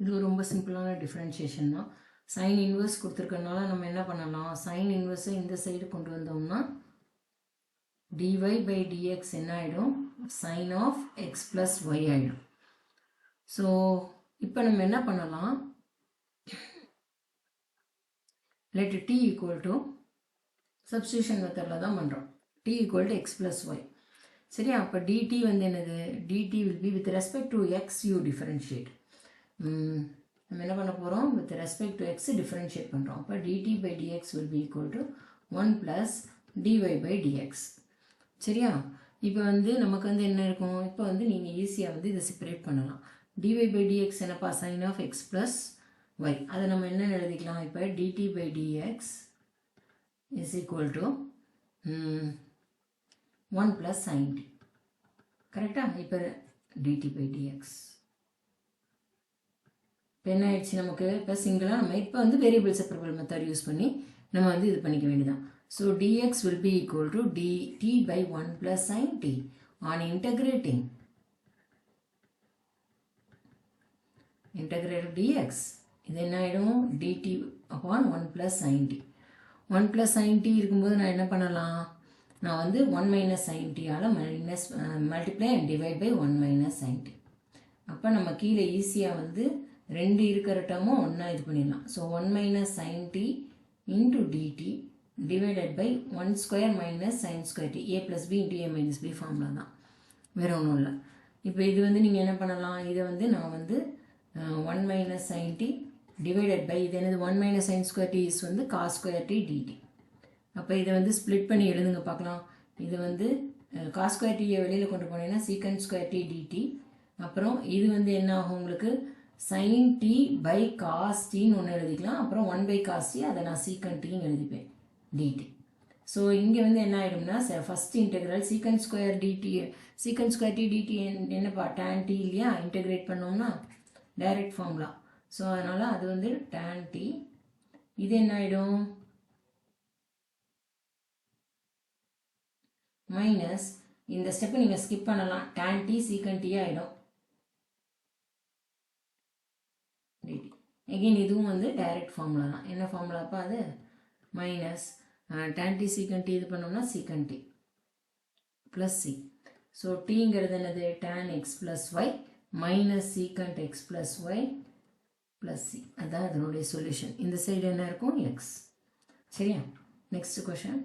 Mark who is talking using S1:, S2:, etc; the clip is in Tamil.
S1: இது ரொம்ப சிம்பிளான டிஃப்ரென்ஷியேஷன் தான். சைன் இன்வர்ஸ் கொடுத்துருக்கனால நம்ம என்ன பண்ணலாம், சைன் இன்வர்ஸை இந்த சைடு கொண்டு வந்தோம்னா dy by dx என்ன ஆகிடும், sine of X plus Y ஆகிடும். ஸோ இப்போ நம்ம என்ன பண்ணலாம், let t equal to substitution மெத்தடில் தான் பண்ணுறோம். t equal to x plus y. சரியா, அப்போ dt வந்து என்னது, dt will be with respect to x you differentiate. நம்ம என்ன பண்ண போகிறோம், with respect to x differentiate பண்ணுறோம். அப்போ dt by dx will be equal to 1 plus dy by dx. சரியா, இப்போ வந்து நமக்கு வந்து என்ன இருக்கும், இப்போ வந்து நீங்கள் ஈஸியாக வந்து இதை செப்பரேட் பண்ணலாம். dy by dx என்னப்பா, sin of x plus y. அதை நம்ம என்ன எழுதிக்கலாம், இப்போ dt by dx is equal to 1 plus sin t. கரெக்டா, இப்போ dt by dx இப்போ என்ன ஆயிடுச்சு நமக்கு, இப்போ சிங்கிளாக நம்ம இப்போ வந்து வேரியபிள் செப்பரபிள் மெத்தட் யூஸ் பண்ணி நம்ம வந்து இது பண்ணிக்க வேண்டியதான். So dx will be equal to dt by 1 plus sin t. On integrating dx இது என்ன ஆகிடும், dt upon 1 plus sin t. 1 plus sin t இருக்கும்போது நான் என்ன பண்ணலாம், நான் வந்து 1 minus sin t ஆல் multiply and divide by 1 minus sin t. அப்போ நம்ம கீழே ஈஸியாக வந்து ரெண்டு இருக்கிற டேர்மும் ஒன்றா இது பண்ணிடலாம். So 1 minus sin t into dt divided by 1 square minus sin square t. a plus b into a minus b formula தான், வேறு ஒன்றும் இல்லை. இப்போ இது வந்து நீங்கள் என்ன பண்ணலாம், இதை வந்து நான் வந்து 1 minus sin t divided by இது என்னது 1 minus sin square t is வந்து cos square t dt. அப்போ இதை வந்து ஸ்ப்ளிட் பண்ணி எழுதுங்க பார்க்கலாம். இது வந்து cos square t வெளியில் கொண்டு போனீங்கன்னா secant square t dt. அப்புறம் இது வந்து என்ன ஆகும் உங்களுக்கு, sin t by cos tன்னு ஒன்று எழுதிக்கலாம். அப்புறம் 1 by cos t, அதை நான் secant tன்னு எழுதிப்பேன் dt. ஸோ இங்கே வந்து என்ன ஆகிடும்னா, first integral secant square t dt என்னப்பா tan t இல்லையா, இன்டெகிரேட் பண்ணோம்னா டைரக்ட் ஃபார்முலா. ஸோ அதனால் அது வந்து tan t. இது என்ன ஆகிடும், மைனஸ் இந்த ஸ்டெப்பை நீங்கள் ஸ்கிப் பண்ணலாம், tan t secant t ஆகிடும் dt. எகெயின் இதுவும் வந்து டைரக்ட் ஃபார்முலா தான். என்ன ஃபார்முலாப்பா அது, minus tan t secant t இது பண்ணோம்னா secant t plus c. So tங்கிறது என்னது, tan x plus y minus secant x plus y plus c. அதான் அதனுடைய சொல்யூஷன். இந்த சைடு என்ன இருக்கும், x. சரியா, நெக்ஸ்ட் கொஷன்.